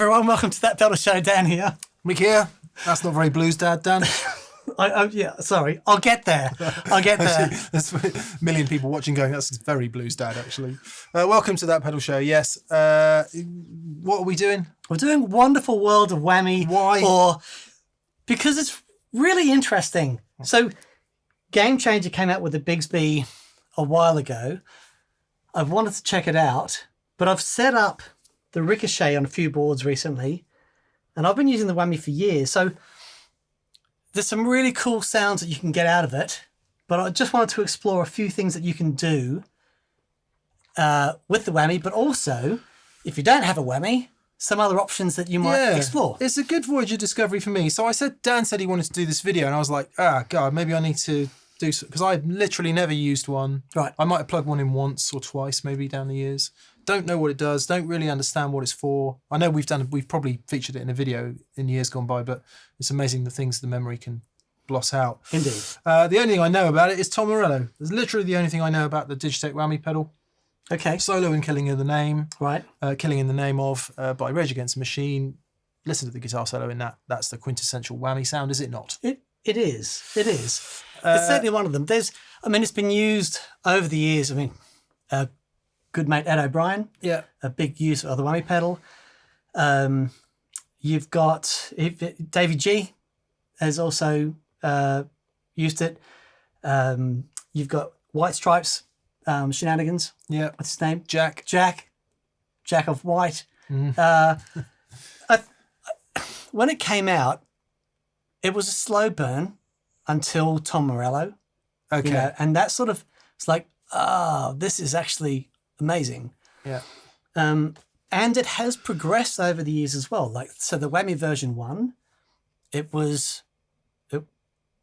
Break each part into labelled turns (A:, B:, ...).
A: everyone, welcome to That Pedal Show. Dan here.
B: Mick here. That's not very blues, Dad, Dan.
A: Yeah, sorry. I'll get there.
B: There's a million people watching going, that's very blues, Dad, actually. Welcome to That Pedal Show, yes. What are we doing?
A: We're doing Wonderful World of Whammy.
B: Why?
A: Because it's really interesting. So Gamechanger came out with the Bigsby a while ago. I've wanted to check it out, but I've set up the Ricochet on a few boards recently, and I've been using the Whammy for years. So there's some really cool sounds that you can get out of it, but I just wanted to explore a few things that you can do with the Whammy, but also, if you don't have a Whammy, some other options that you might explore.
B: It's a good voyage of discovery for me. So Dan said he wanted to do this video, and I was like, God, maybe I need to do so, because I literally never used one.
A: Right.
B: I might have plugged one in once or twice, maybe down the years. Don't know what it does. Don't really understand what it's for. I know we've probably featured it in a video in years gone by, but it's amazing the things the memory can bloss out.
A: Indeed.
B: The only thing I know about it is Tom Morello. It's literally the only thing I know about the Digitech Whammy pedal.
A: Okay.
B: Solo and Killing in the Name.
A: Right.
B: Killing in the Name of by Rage Against the Machine. Listen to the guitar solo in that. That's the quintessential Whammy sound, is it not?
A: It is. It's certainly one of them. It's been used over the years. Good mate Ed O'Brien.
B: Yeah.
A: A big use of the Whammy pedal. You've got Davey G has also used it. You've got White Stripes Shenanigans.
B: Yeah.
A: What's his name?
B: Jack
A: of White.
B: Mm-hmm.
A: When it came out, it was a slow burn until Tom Morello.
B: Okay.
A: And that sort of, it's like, this is actually amazing.
B: Yeah.
A: And it has progressed over the years as well. So the Whammy version 1, it wasn't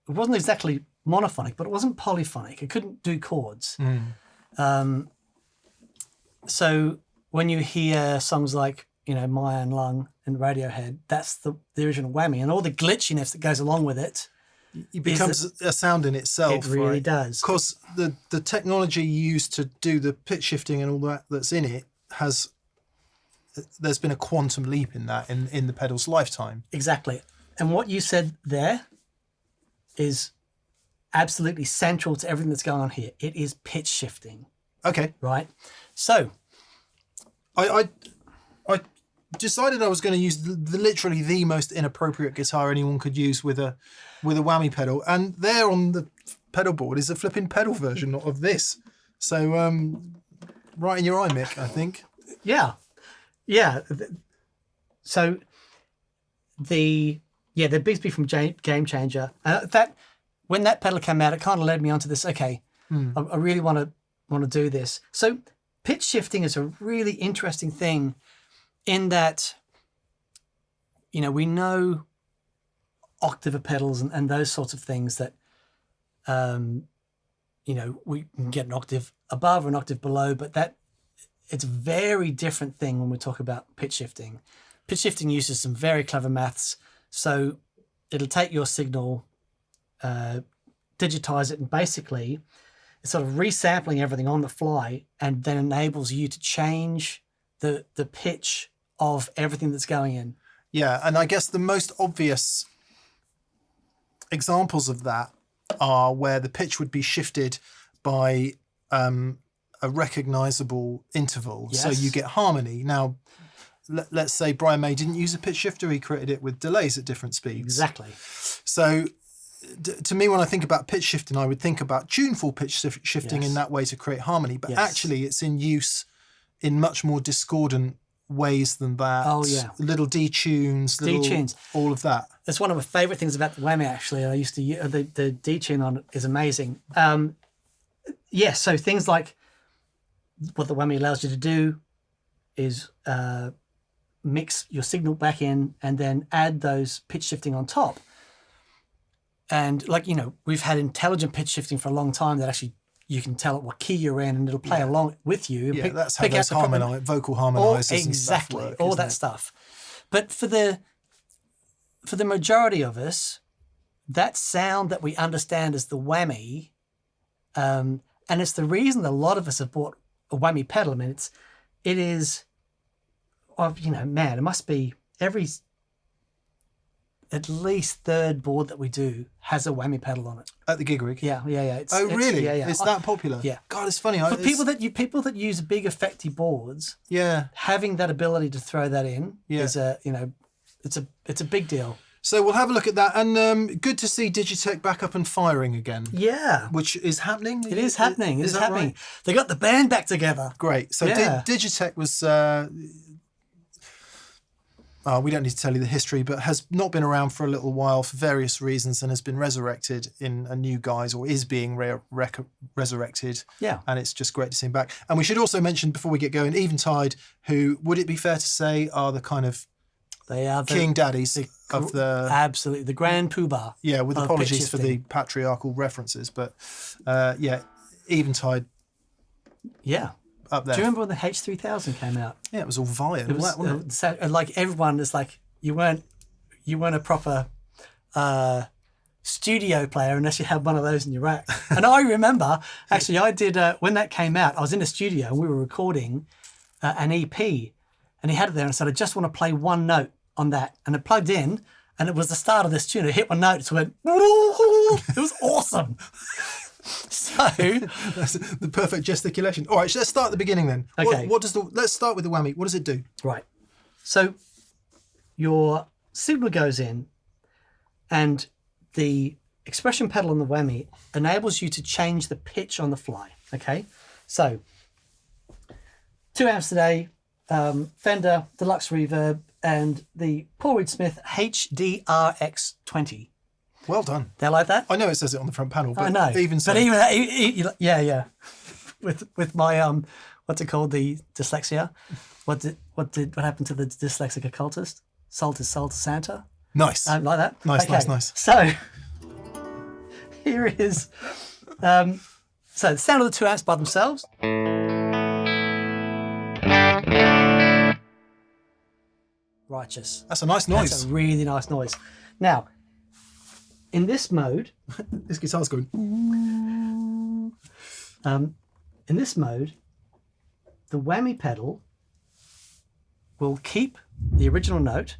A: exactly monophonic, but it wasn't polyphonic. It couldn't do chords. So when you hear songs like, Maya and Lung and Radiohead, that's the original Whammy, and all the glitchiness that goes along with it.
B: It becomes a sound in itself.
A: It really
B: right?
A: does.
B: Of course, the technology used to do the pitch shifting and all that's in it there's been a quantum leap in that in the pedal's lifetime.
A: Exactly. And what you said there is absolutely central to everything that's going on here. It is pitch shifting.
B: Okay.
A: Right? So
B: I decided I was going to use literally the most inappropriate guitar anyone could use with a Whammy pedal, and there on the pedal board is a flipping pedal version of this. So right in your eye, Mick, I think.
A: Yeah. So the Bigsby from Gamechanger, when that pedal came out, it kind of led me onto this. Okay, I really want to do this. So pitch shifting is a really interesting thing, in that, we know octave pedals and those sorts of things that, we can get an octave above or an octave below, but it's a very different thing when we talk about pitch shifting. Pitch shifting uses some very clever maths. So it'll take your signal, digitize it, and basically it's sort of resampling everything on the fly, and then enables you to change the pitch of everything that's going in.
B: Yeah, and I guess the most obvious examples of that are where the pitch would be shifted by a recognizable interval.
A: Yes.
B: So you get harmony. Now, let's say Brian May didn't use a pitch shifter, he created it with delays at different speeds.
A: Exactly.
B: So to me, when I think about pitch shifting, I would think about tuneful pitch shifting in that way to create harmony, but actually it's in use in much more discordant ways than that.
A: Oh, yeah.
B: Little detunes, all of that.
A: That's one of my favorite things about the Whammy, actually. I used to the detune on it is amazing. So things like what the Whammy allows you to do is mix your signal back in and then add those pitch shifting on top. And we've had intelligent pitch shifting for a long time that actually you can tell it what key you're in, and it'll play along with you.
B: Yeah, that's how those vocal harmonizers and stuff work.
A: All that stuff. But for the majority of us, that sound that we understand as the Whammy, and it's the reason a lot of us have bought a Whammy pedal. I mean, it is, it must be at least third board that we do has a whammy pedal on it.
B: At the gig rig?
A: Yeah.
B: Really?
A: Yeah.
B: It's that popular?
A: Yeah.
B: God, it's funny.
A: For people that use big effecty boards, having that ability to throw that in is it's a big deal.
B: So we'll have a look at that, and good to see Digitech back up and firing again.
A: Yeah,
B: which is happening.
A: It is happening.
B: Is that right?
A: They got the band back together.
B: Great. So Digitech was. We don't need to tell you the history, but has not been around for a little while for various reasons, and has been resurrected in a new guise, or is being resurrected.
A: Yeah.
B: And it's just great to see him back. And we should also mention before we get going, Eventide, who would it be fair to say are the kind of king daddies of the
A: absolutely the grand poobah.
B: Yeah, with apologies for the patriarchal references, but Eventide.
A: Yeah.
B: Up there.
A: Do you remember when the H3000 came out?
B: Yeah, it was all Via and all that, wasn't it?
A: So, like everyone is like, you weren't a proper studio player unless you had one of those in your rack. And I remember, actually, I did when that came out. I was in a studio and we were recording an EP, and he had it there, and I said, I just want to play one note on that, and it plugged in, and it was the start of this tune. It hit one note, so it went. It was awesome. So
B: that's the perfect gesticulation. All right, so let's start at the beginning then.
A: Okay.
B: Let's start with the whammy. What does it do?
A: Right. So your signal goes in, and the expression pedal on the whammy enables you to change the pitch on the fly. Okay. So 2 amps today, Fender Deluxe Reverb, and the Paul Reed Smith HDRX20.
B: Well done.
A: They're like that?
B: I know it says it on the front panel, but
A: I know.
B: Even so.
A: But even that, yeah. With my what's it called, the dyslexia? What happened to the dyslexic occultist? Salt is Salt to Santa.
B: Nice.
A: Like that.
B: Nice.
A: So here it is. So the sound of the 2 amps by themselves. Righteous.
B: That's a nice noise.
A: That's a really nice noise. Now, in this mode,
B: this guitar's going.
A: In this mode, the whammy pedal will keep the original note.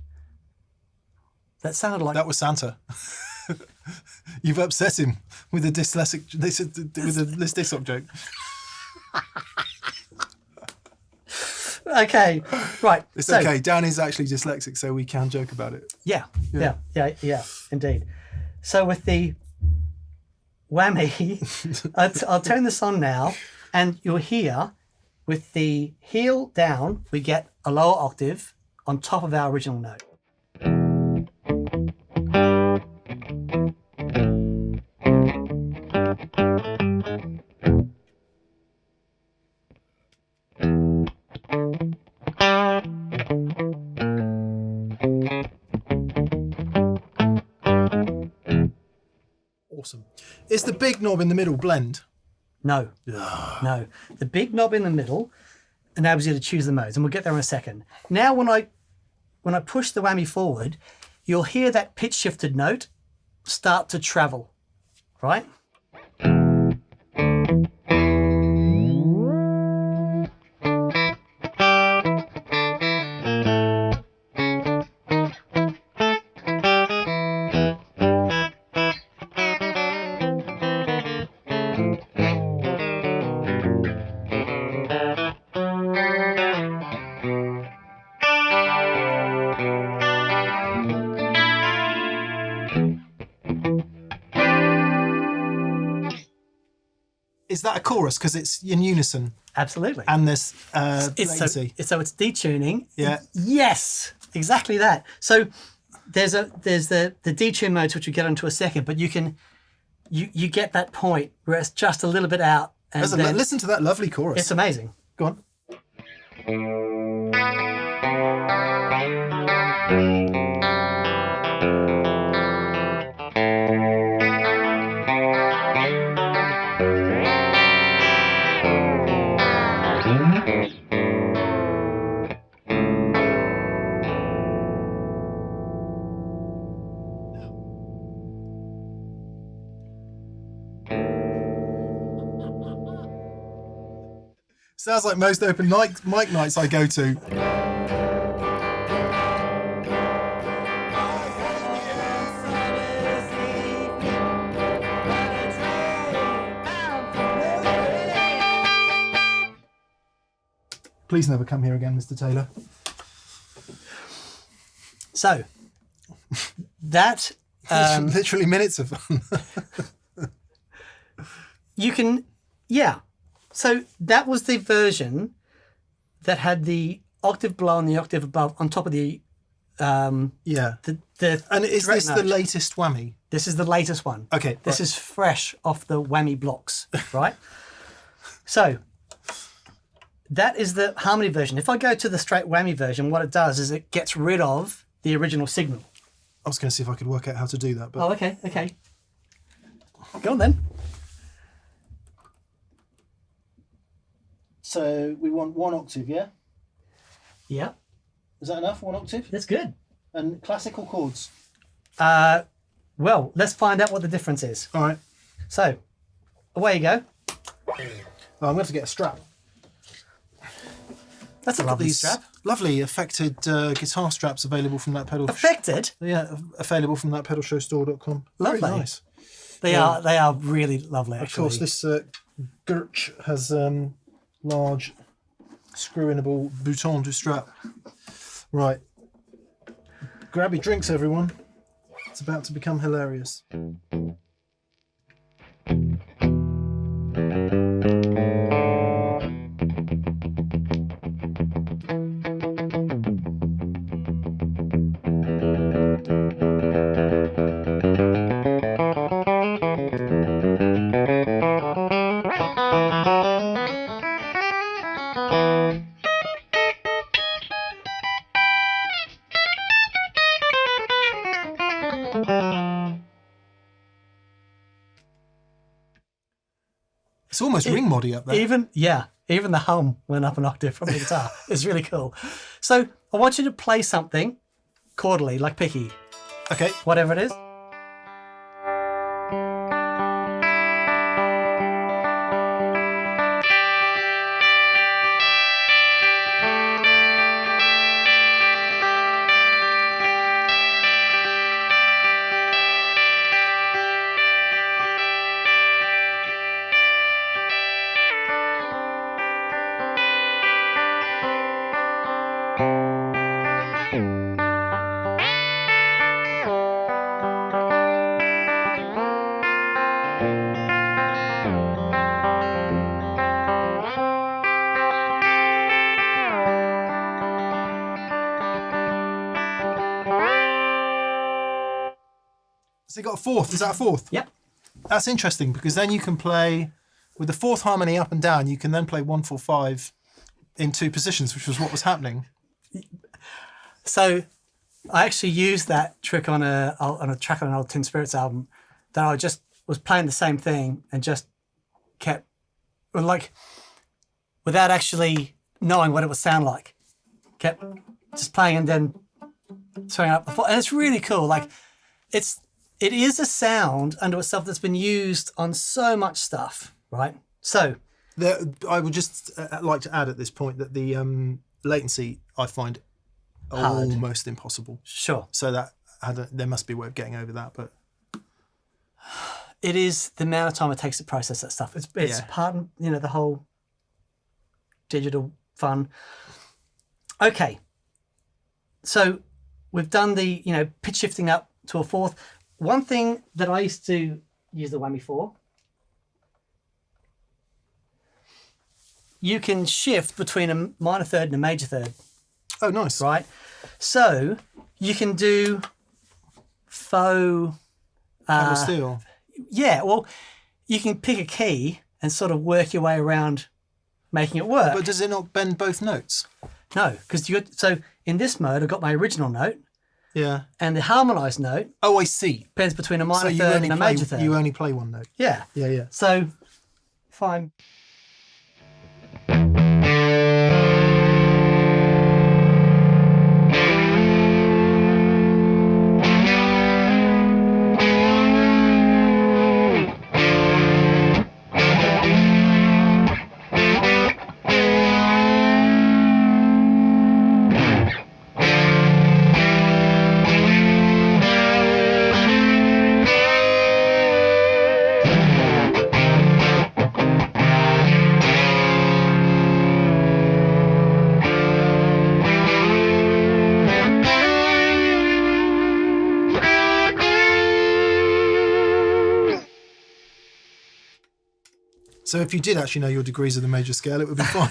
A: That sounded like
B: that was Santa. You've upset him with a dyslexic with a listic joke.
A: Okay, right.
B: It's okay. Dan is actually dyslexic, so we can joke about it.
A: Yeah, indeed. So with the whammy, I'll turn this on now, and you'll hear with the heel down, we get a lower octave on top of our original note.
B: Awesome. Is the big knob in the middle blend?
A: No. No. The big knob in the middle enables you to choose the modes, and we'll get there in a second. Now when I push the whammy forward, you'll hear that pitch shifted note start to travel, right?
B: Is that a chorus? Because it's in unison.
A: Absolutely.
B: And there's latency.
A: So it's detuning.
B: Yeah.
A: Yes, exactly that. So there's the detune modes, which we get into a second, but you get that point where it's just a little bit out. And
B: listen to that lovely chorus.
A: It's amazing.
B: Go on. Sounds like most open mic nights I go to. Please never come here again, Mr. Taylor.
A: So that
B: Literally minutes of fun.
A: you can, yeah. So that was the version that had the octave below and the octave above on top of the
B: Yeah.
A: the
B: And is
A: direct
B: this the
A: note.
B: latest Whammy?
A: This is the latest one.
B: Okay.
A: This is fresh off the Whammy blocks, right? So that is the harmony version. If I go to the straight Whammy version, what it does is it gets rid of the original signal.
B: I was going to see if I could work out how to do that, but
A: Oh, okay. Go on then.
B: so we want 1 octave, yeah?
A: Yeah,
B: Is that enough? 1 octave?
A: that's good.
B: And classical chords.
A: Well, let's find out what the difference is.
B: All right.
A: So, away you go.
B: Oh, I'm going to have to get a strap.
A: That's a lovely
B: These
A: strap.
B: lovely affected guitar straps available from that pedal.
A: Affected.
B: Yeah, available from that pedalshowstore.com.
A: Lovely.
B: Very nice.
A: They are really lovely. Actually.
B: Of course, this Gurch has large screw-inable bouton to strap. Right. Grab your drinks, everyone. It's about to become hilarious. It's almost ring moddy up there.
A: Even the hum went up an octave from the guitar. It's really cool. So I want you to play something chordally, like picky,
B: Okay.
A: whatever it is.
B: So you got a fourth. Is that a fourth?
A: Yep.
B: That's interesting because then you can play with the fourth harmony up and down. You can then play 1, 4, 5 in 2 positions, which was what was happening.
A: So I actually used that trick on a track on an old Tin Spirits album that I just was playing the same thing and just kept, like, without actually knowing what it would sound like, kept just playing and then throwing up the four. And it's really cool. Like, it is a sound unto itself that's been used on so much stuff, right? So
B: I would just like to add at this point that the latency I find
A: Hard.
B: almost impossible.
A: sure,
B: So that there must be a way of getting over that. But
A: it is the amount of time it takes to process that stuff. It's
B: Yeah.
A: part of, the whole digital fun. Okay, so we've done the pitch shifting up to a fourth. One thing that I used to use the Whammy for, you can shift between a minor third and a major third,
B: oh, nice.
A: right? So you can do faux.
B: Pedal steel.
A: Yeah, well, you can pick a key and sort of work your way around making it work.
B: But does it not bend both notes?
A: No, because so in this mode, I've got my original note,
B: Yeah.
A: and the harmonised note
B: Oh, I see.
A: depends between a minor
B: So you
A: third
B: only
A: and a major third.
B: you only play one note.
A: Yeah.
B: Yeah.
A: So if I'm
B: So if you did actually know your degrees of the major scale, it would be fine.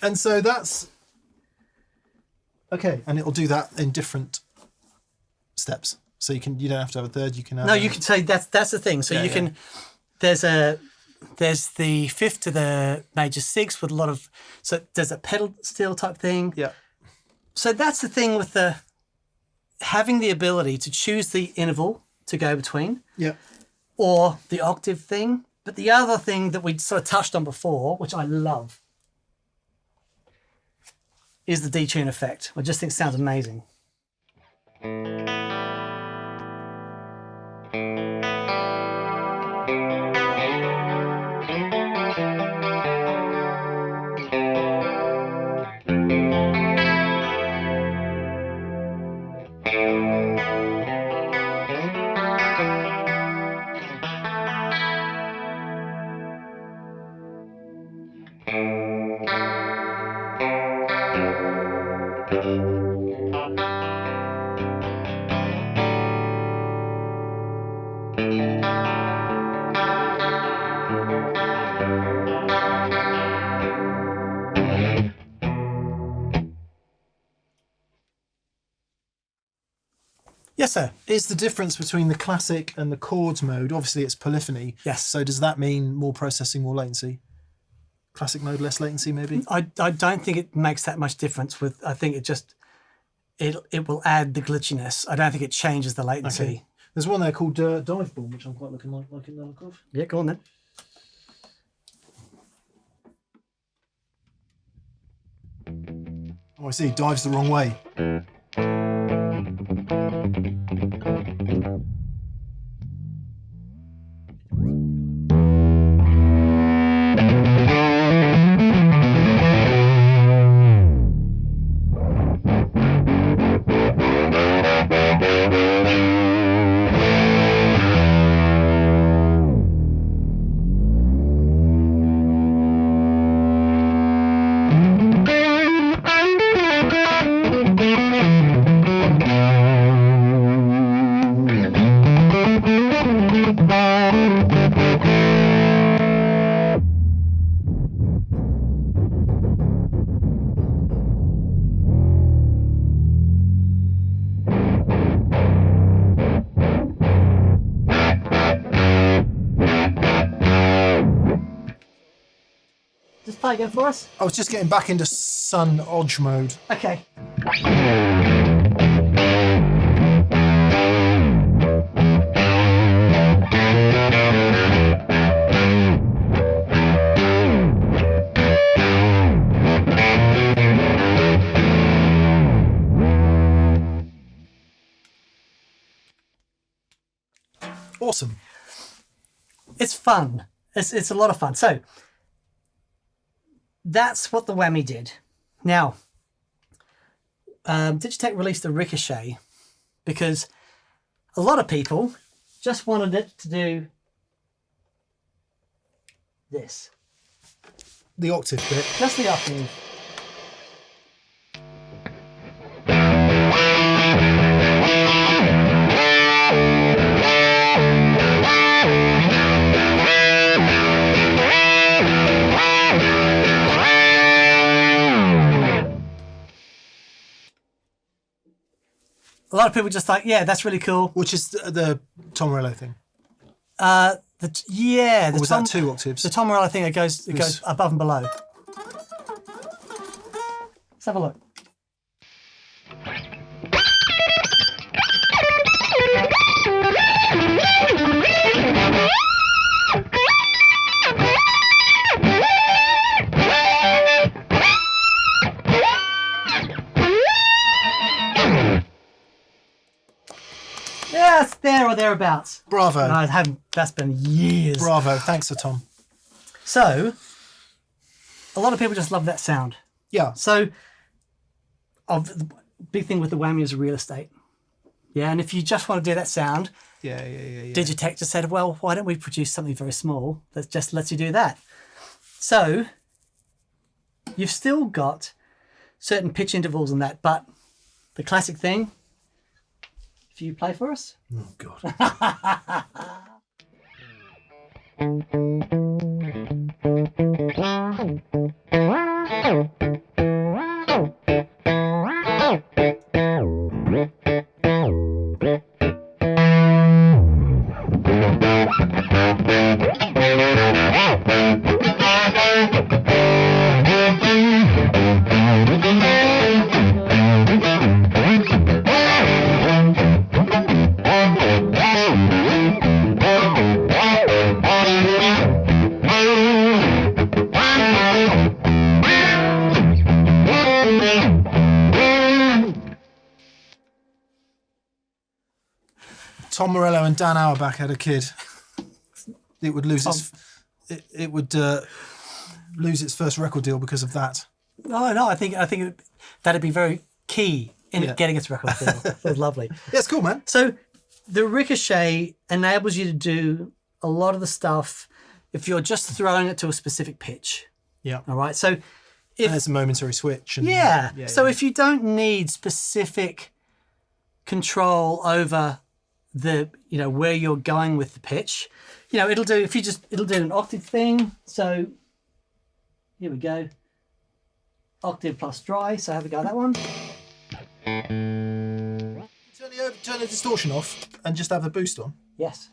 B: And so that's okay, and it'll do that in different steps. So you don't have to have a third. You can have
A: No, you can say that's the thing. So you can. There's the fifth to the major sixth with a lot of. So there's a pedal steel type thing.
B: Yeah.
A: So that's the thing with the having the ability to choose the interval to go between.
B: Yeah.
A: Or the octave thing. But the other thing that we sort of touched on before, which I love, is the detune effect. I just think it sounds amazing. Yes, sir.
B: Is the difference between the classic and the chords mode, obviously it's polyphony.
A: Yes.
B: So does that mean more processing, more latency? Classic mode, less latency maybe?
A: I don't think it makes that much difference with, I think it will add the glitchiness. I don't think it changes the latency.
B: Okay. There's one there called Dive Bomb, which I'm quite liking the look of.
A: Yeah, go on then.
B: Oh, I see. Dives the wrong way.
A: Just play again for us.
B: I was just getting back into Sun Odge mode.
A: Okay.
B: Awesome.
A: It's fun. It's a lot of fun. So that's what the Whammy did. Now, Digitech released the Ricochet because a lot of people just wanted it to do this.
B: The octave bit.
A: Just the octave. A lot of people just like, yeah, that's really cool.
B: Which is the Tom Morello thing.
A: That two
B: octaves?
A: The Tom Morello thing, it goes above and below. Let's have a look. Yes, there or thereabouts.
B: Bravo.
A: No, I haven't. That's been years.
B: Bravo. Thanks to Tom.
A: So, a lot of people just love that sound.
B: Yeah.
A: So, the big thing with the Whammy is real estate. Yeah, and if you just want to do that sound,
B: Yeah.
A: Digitech just said, well, why don't we produce something very small that just lets you do that? So you've still got certain pitch intervals and that, but the classic thing, if you play for us.
B: Oh, God. Tom Morello and Dan Auerbach had a kid. It would lose it would lose its first record deal because of that.
A: No, I think that'd be very key in getting its record deal. It was lovely.
B: Yeah, it's cool, man.
A: So the Ricochet enables you to do a lot of the stuff if you're just throwing it to a specific pitch.
B: Yeah.
A: All right. So
B: And it's a momentary switch. And,
A: so if you don't need specific control over the where you're going with the pitch, it'll do an octave thing. So here we go, octave plus dry. So have a go at that one.
B: Turn the distortion off and just have the boost on.
A: Yes.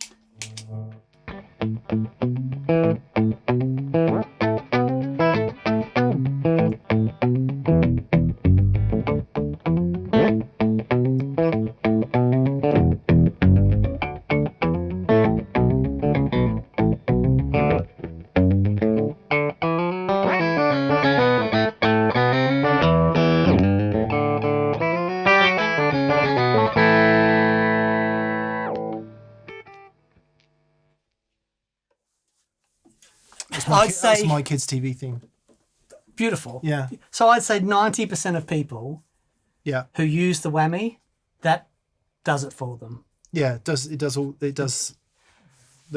B: That's my kids' TV theme.
A: Beautiful.
B: Yeah.
A: So I'd say 90% of people who use the whammy, that does it for them.
B: Yeah, it does the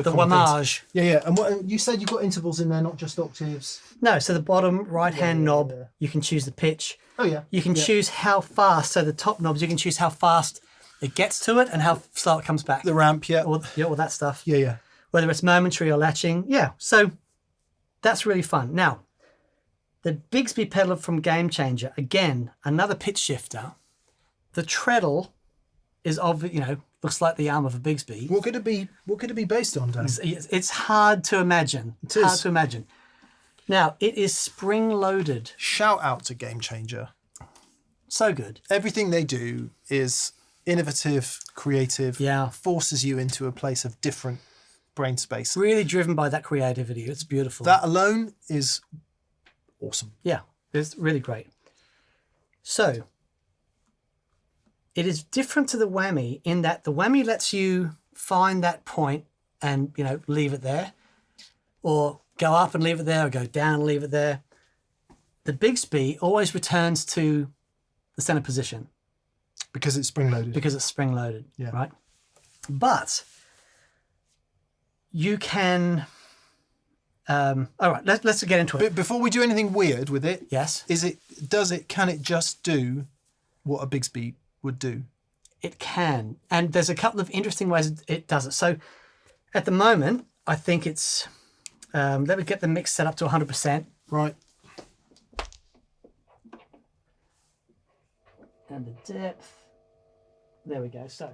A: whamage.
B: Yeah. And what you said, you've got intervals in there, not just octaves.
A: No, so the bottom right-hand knob, you can choose the pitch.
B: Oh yeah.
A: You can choose how fast. So the top knobs, you can choose how fast it gets to it and how slow it comes back.
B: The ramp,
A: all that stuff.
B: Yeah.
A: Whether it's momentary or latching, so that's really fun. Now, the Bigsby pedal from Gamechanger, again, another pitch shifter. The treadle is looks like the arm of a Bigsby.
B: What could it be based on, Dan?
A: It's hard to imagine. Hard to imagine. Now, it is spring-loaded.
B: Shout out to Gamechanger.
A: So good.
B: Everything they do is innovative, creative, forces you into a place of different brain space.
A: Really driven by that creativity. It's beautiful.
B: That alone is awesome.
A: Yeah, it's really great. So, it is different to the whammy in that the whammy lets you find that point and, leave it there, or go up and leave it there, or go down and leave it there. The Bigsby always returns to the center position.
B: Because it's spring-loaded.
A: Yeah. Right? But you can... all right, let's get into it.
B: But before we do anything weird with it,
A: yes,
B: can it just do what a Bigsby would do?
A: It can, and there's a couple of interesting ways it does it. So, at the moment, I think it's. Let me get the mix set up to 100%.
B: Right.
A: And the depth. There we go. So.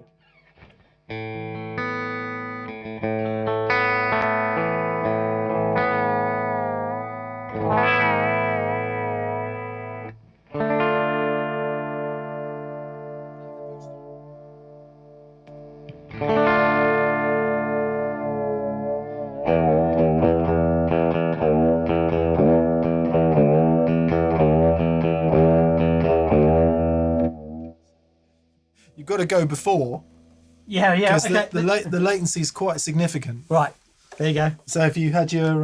B: You've got to go before.
A: Yeah.
B: Because
A: Okay.
B: the latency is quite significant.
A: Right. There you go.
B: So if you had your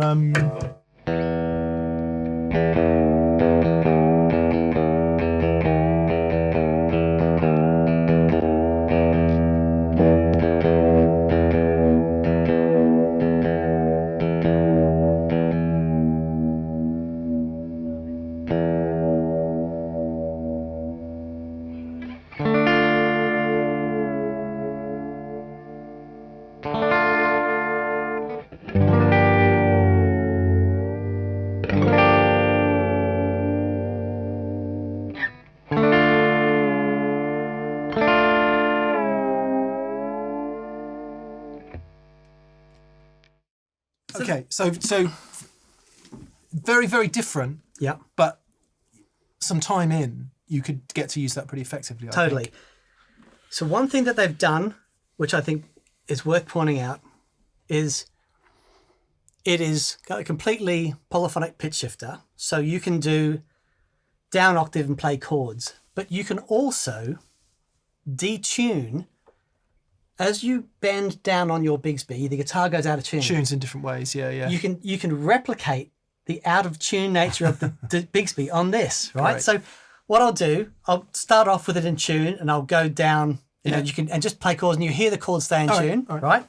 B: Okay, so very, very different,
A: Yeah,
B: but some time in, you could get to use that pretty effectively. I
A: totally.
B: think.
A: So one thing that they've done, which I think is worth pointing out, is it is got a completely polyphonic pitch shifter. So you can do down octave and play chords, but you can also detune as you bend down on your Bigsby. The guitar goes out of tune.
B: Tunes in different ways, yeah.
A: You can replicate the out of tune nature of the Bigsby on this, right?
B: Great.
A: So what I'll do, I'll start off with it in tune, and I'll go down. You know, you can and just play chords, and you hear the chords stay in tune, right?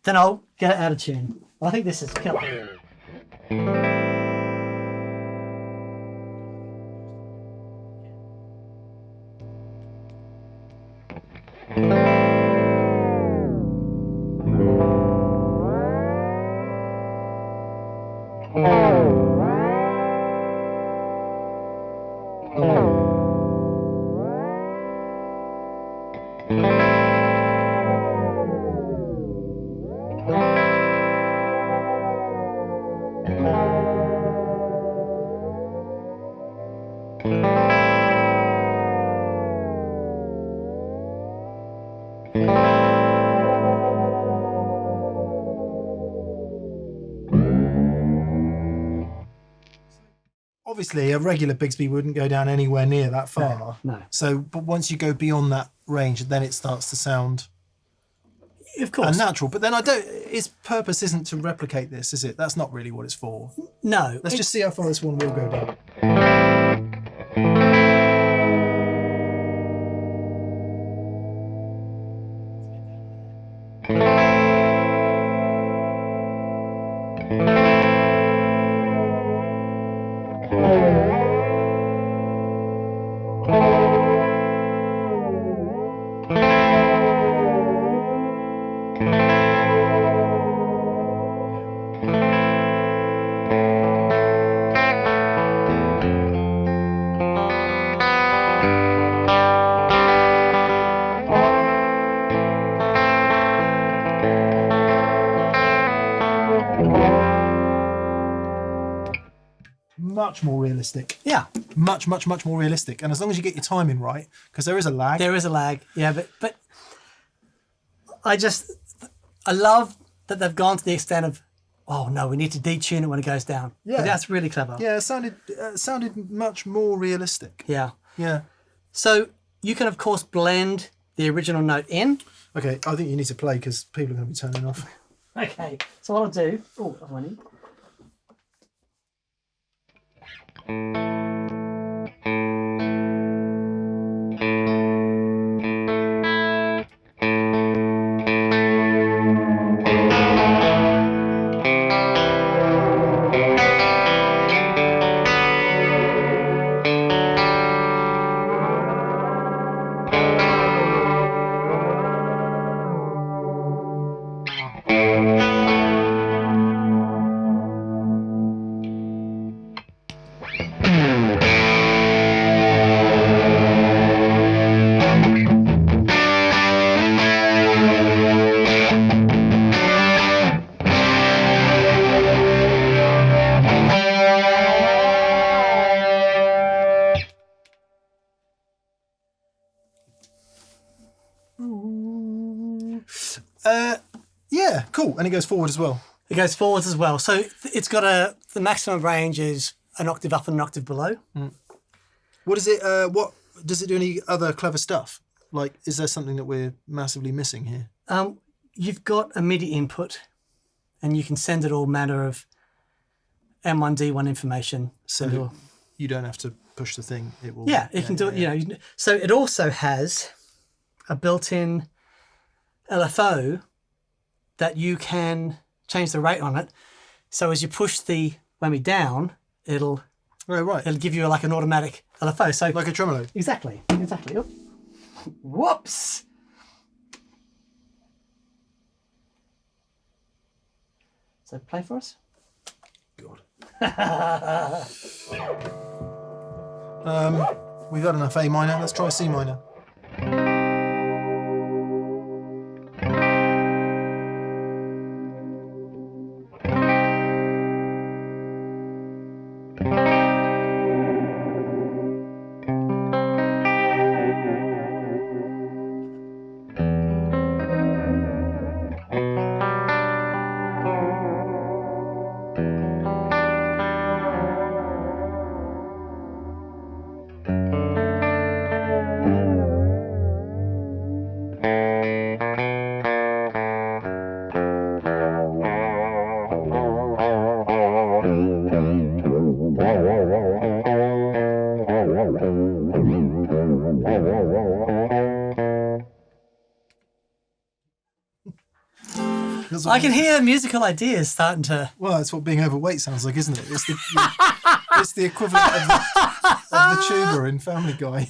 A: Then I'll get it out of tune. I think this is killer.
B: Obviously, a regular Bigsby wouldn't go down anywhere near that far.
A: No.
B: So, but once you go beyond that range, then it starts to sound
A: Of course.
B: unnatural. But then its purpose isn't to replicate this, is it? That's not really what it's for.
A: No.
B: Let's just see how far this one will go down. Much more realistic.
A: Yeah.
B: Much more realistic. And as long as you get your timing right, because there is a lag.
A: There is a lag. Yeah, but I love that they've gone to the extent of, oh no, we need to detune it when it goes down.
B: Yeah.
A: But that's really clever.
B: Yeah, it sounded much more realistic.
A: Yeah.
B: Yeah.
A: So you can of course blend the original note in.
B: Okay, I think you need to play because people are going to be turning off.
A: Okay. So what I'll do. Oh, that's one.
B: Yeah, cool. And it goes forward as well.
A: It goes forwards as well. So it's got the maximum range is an octave up and an octave below.
B: What does it do any other clever stuff? Like, is there something that we're massively missing here?
A: You've got a MIDI input, and you can send it all manner of M1, D1 information.
B: So you don't have to push the thing. It will.
A: Yeah, it can do it. You know, so it also has a built-in LFO that you can change the rate on it. So as you push the whammy down, it'll give you like an automatic LFO. So
B: like a tremolo.
A: Exactly. Oh. Whoops. So play for us.
B: God. We've got enough A minor. Let's try C minor.
A: I can hear musical ideas starting to...
B: Well, that's what being overweight sounds like, isn't it? It's the, it's the equivalent of the tuba in Family Guy.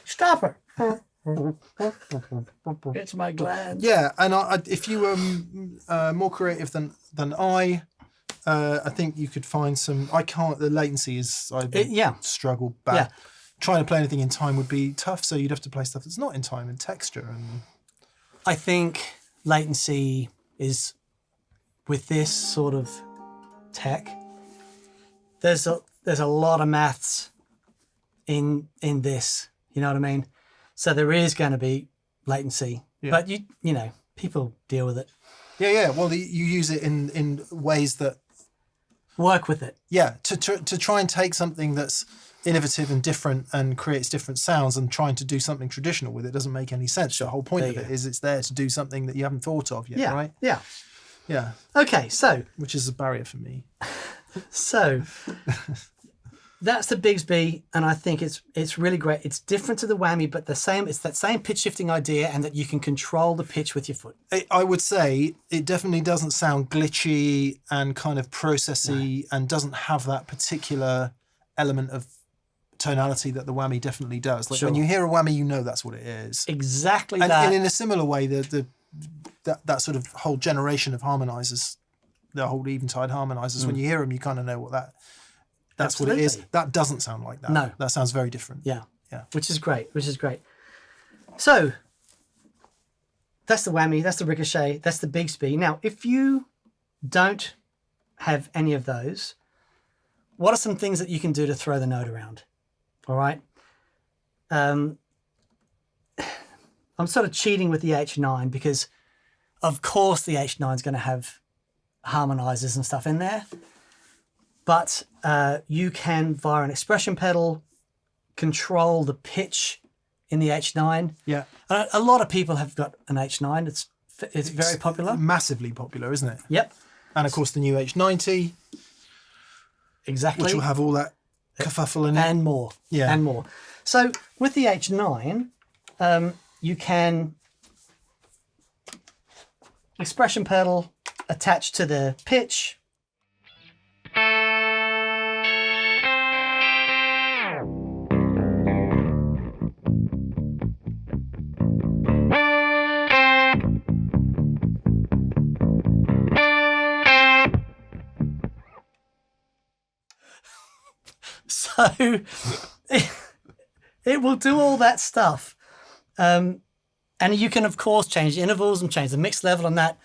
A: Stop it. It's my gland.
B: Yeah, and if you were more creative than I think you could find some... I can't... The latency is... struggle back.
A: Yeah.
B: Trying to play anything in time would be tough, so you'd have to play stuff that's not in time and texture. And
A: I think latency is, with this sort of tech, there's a lot of maths in this, you know what I mean? So there is going to be latency, but you know, people deal with it.
B: Yeah. Well, you use it in ways that
A: work with it.
B: Yeah, to try and take something that's innovative and different and creates different sounds and trying to do something traditional with it doesn't make any sense. The whole point of it is it's there to do something that you haven't thought of yet, right?
A: Yeah.
B: Yeah.
A: Okay, so... Which
B: is a barrier for me.
A: So, that's the Bigsby, and I think it's really great. It's different to the Whammy, but it's that same pitch shifting idea, and that you can control the pitch with your foot.
B: I would say it definitely doesn't sound glitchy and kind of processy and doesn't have that particular element of tonality that the Whammy definitely does. Like when you hear a Whammy, you know that's what it is.
A: Exactly
B: and,
A: that.
B: And in a similar way, that sort of whole generation of harmonizers, the whole Eventide harmonizers, when you hear them, you kind of know what that's what it is. That doesn't sound like that.
A: No.
B: That sounds very different.
A: Yeah. Which is great. So that's the Whammy, that's the Ricochet, that's the Bigsby. Now, if you don't have any of those, what are some things that you can do to throw the note around? All right. I'm sort of cheating with the H9 because, of course, the H9 is going to have harmonizers and stuff in there. But you can, via an expression pedal, control the pitch in the H9.
B: Yeah.
A: A lot of people have got an H9. It's very popular.
B: Massively popular, isn't it?
A: Yep.
B: And, of course, the new H90.
A: Exactly.
B: Which will have all that kerfuffle in it.
A: And more.
B: Yeah.
A: And more. So with the H9, you can expression pedal attached to the pitch. So it will do all that stuff. And you can, of course, change the intervals and change the mix level and that.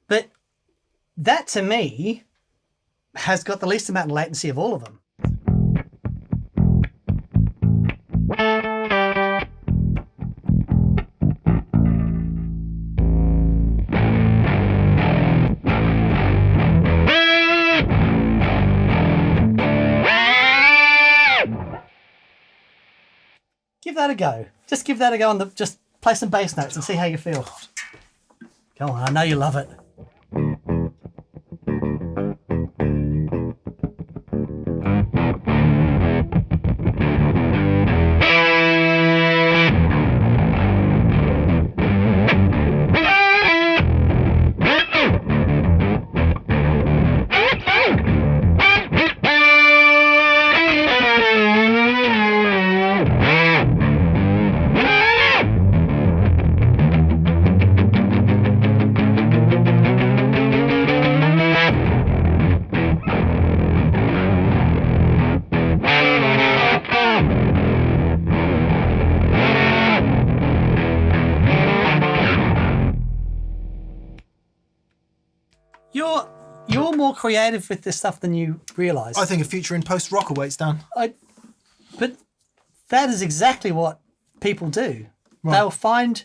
A: But that, to me, has got the least amount of latency of all of them. Give that a go. Just give that a go and just play some bass notes and see how you feel. Come on, I know you love it. You're more creative with this stuff than you realise.
B: I think a future in post-rock awaits, Dan.
A: But that is exactly what people do.
B: Right.
A: They'll find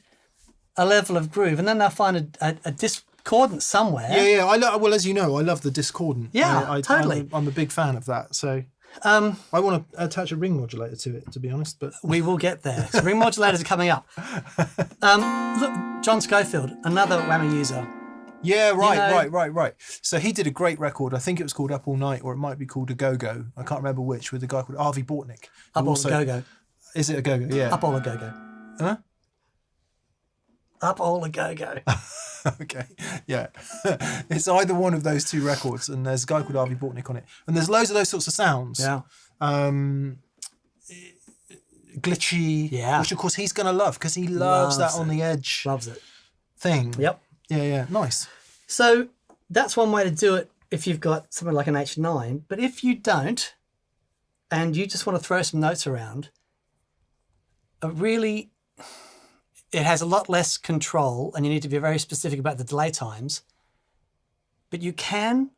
A: a level of groove and then they'll find a discordance somewhere.
B: Yeah. Well, as you know, I love the discordant.
A: Yeah, totally.
B: I'm a big fan of that. So I want to attach a ring modulator to it, to be honest. But
A: we will get there. So ring modulators are coming up. Look, John Scofield, another Whammy user,
B: Yeah, right,
A: know?
B: right. So he did a great record. I think it was called Up All Night, or it might be called A Go-Go. I can't remember which, with a guy called Harvey Bortnick.
A: Up all the go-go.
B: Is it a Go-Go? Yeah.
A: Up all the go-go.
B: Huh?
A: Up all the go-go.
B: Okay, yeah. It's either one of those two records, and there's a guy called Harvey Bortnick on it. And there's loads of those sorts of sounds.
A: Yeah.
B: Glitchy,
A: Yeah.
B: which of course he's going to love, because he loves that on the edge
A: Loves it.
B: thing.
A: Yep.
B: Yeah, nice.
A: So that's one way to do it if you've got something like an H9. But if you don't, and you just want to throw some notes around, it has a lot less control, and you need to be very specific about the delay times. But you can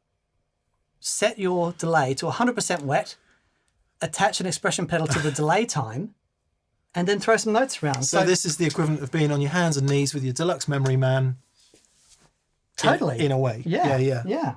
A: set your delay to 100% wet, attach an expression pedal to the delay time, and then throw some notes around.
B: So this is the equivalent of being on your hands and knees with your deluxe memory man.
A: Totally.
B: In a way.
A: Yeah.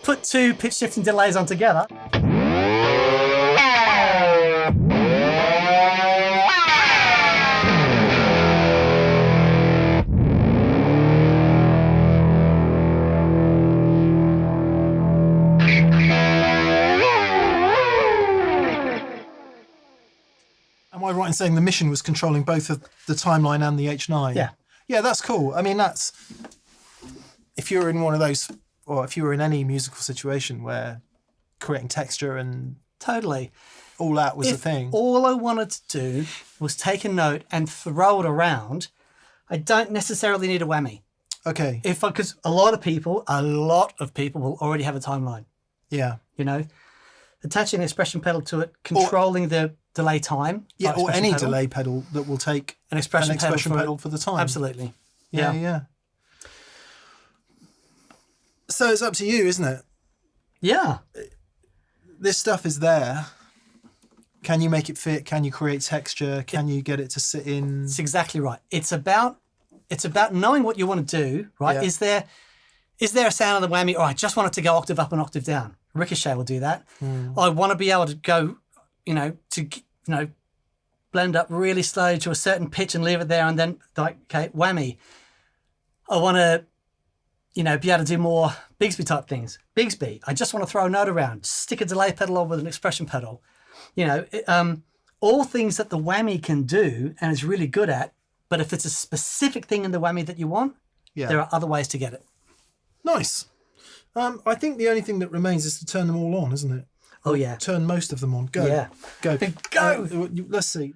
A: Put two pitch shifting delays on together.
B: Am I right in saying the Mission was controlling both of the timeline and the H9?
A: Yeah.
B: Yeah, that's cool. I mean, that's... If you're in one of those, or if you were in any musical situation where creating texture and
A: Totally.
B: all that was a
A: If
B: thing.
A: all I wanted to do was take a note and throw it around, I don't necessarily need a whammy.
B: Okay.
A: Because a lot of people will already have a timeline.
B: Yeah.
A: You know, attaching an expression pedal to it, controlling the delay time.
B: Yeah,
A: like
B: or
A: expression
B: any
A: pedal,
B: delay pedal that will take
A: an expression,
B: pedal for the time.
A: Absolutely.
B: Yeah. So it's up to you, isn't it?
A: Yeah.
B: This stuff is there. Can you make it fit? Can you create texture? Can you get it to sit in?
A: It's exactly right. It's about knowing what you want to do, right?
B: Yeah.
A: Is there a sound on the whammy? Oh, I just want it to go octave up and octave down. Ricochet will do that. I want to be able to go, blend up really slowly to a certain pitch and leave it there, and then whammy. I want to, be able to do more Bigsby type things. Bigsby. I just want to throw a note around, stick a delay pedal on with an expression pedal. All things that the whammy can do and is really good at. But if it's a specific thing in the whammy that you want, there are other ways to get it.
B: Nice. I think the only thing that remains is to turn them all on, isn't it?
A: Oh, yeah.
B: Turn most of them on. Go.
A: Yeah.
B: Go.
A: Go.
B: Let's see.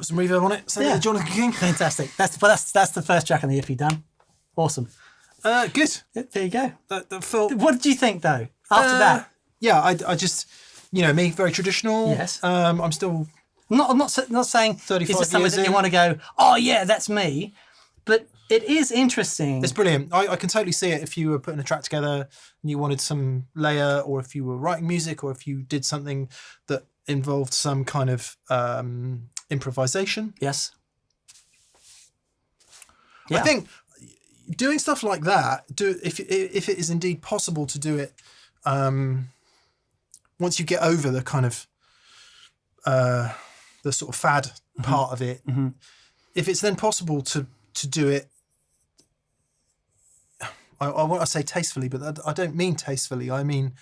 B: Put some reverb on it. Send it to Jonathan King.
A: Fantastic. That's the first track on the EP done. Awesome.
B: Good.
A: There you go.
B: That felt...
A: What did you think though after that?
B: Yeah, I just, me, very traditional.
A: Yes.
B: I'm still...
A: I'm not saying
B: 35
A: is this something
B: years
A: that you
B: in.
A: want to go, oh yeah, that's me. But it is interesting.
B: It's brilliant. I can totally see it if you were putting a track together and you wanted some layer, or if you were writing music, or if you did something that involved some kind of improvisation.
A: Yes.
B: I think doing stuff like that, if it is indeed possible to do it, once you get over the kind of the sort of fad part of it, if it's then possible to do it, I want to say tastefully, but I don't mean tastefully. I mean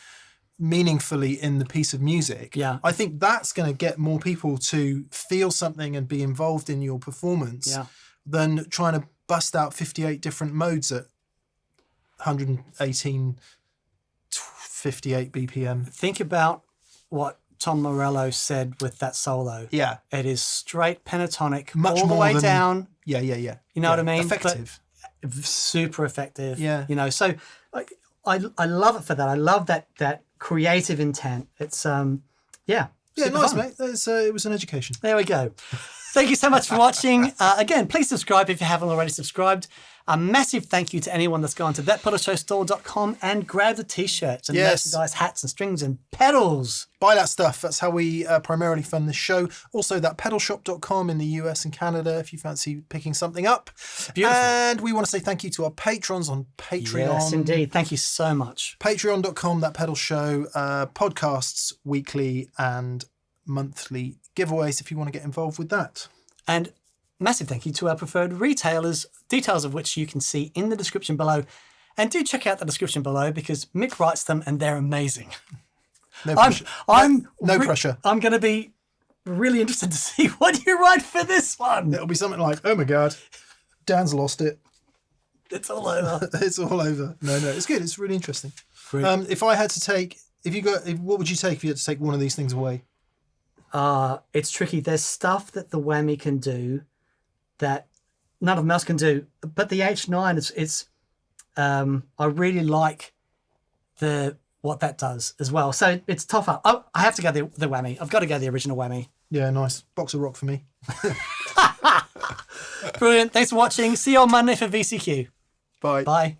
B: meaningfully in the piece of music.
A: Yeah.
B: I think that's going to get more people to feel something and be involved in your performance than trying to bust out 58 different modes at 118, 58 BPM.
A: Think about what Tom Morello said with that solo.
B: Yeah.
A: It is straight pentatonic,
B: Much
A: all the
B: more
A: way
B: than-
A: down.
B: Yeah.
A: You know what I mean?
B: Effective.
A: But super effective.
B: Yeah.
A: So I love it for that. I love that creative intent. It's
B: Yeah,
A: super
B: nice,
A: fun.
B: mate. It was an education.
A: There we go. Thank you so much for watching. Again, please subscribe if you haven't already subscribed. A massive thank you to anyone that's gone to thatpedalshowstore.com and grabbed the t-shirts and merchandise, hats and strings and pedals.
B: Buy that stuff. That's how we primarily fund this show. Also, thatpedalshop.com in the US and Canada if you fancy picking something up.
A: Beautiful.
B: And we want to say thank you to our patrons on Patreon.
A: Yes, indeed. Thank you so much.
B: Patreon.com, That Pedal Show. Podcasts, weekly and monthly giveaways if you want to get involved with that.
A: And massive thank you to our preferred retailers, details of which you can see in the description below. And do check out the description below because Mick writes them and they're amazing.
B: No pressure. No pressure.
A: I'm going to be really interested to see what you write for this one.
B: It'll be something like, oh my God, Dan's lost it.
A: It's all over.
B: It's all over. No, it's good. It's really interesting.
A: Brilliant.
B: If I had to take, what would you take if you had to take one of these things away?
A: It's tricky. There's stuff that the Whammy can do that none of them else can do. But the H9, it's I really like what that does as well. So it's tougher. Oh, I have to go the Whammy. I've got to go the original Whammy.
B: Yeah, nice. Box of rock for me.
A: Brilliant. Thanks for watching. See you on Monday for VCQ.
B: Bye.
A: Bye.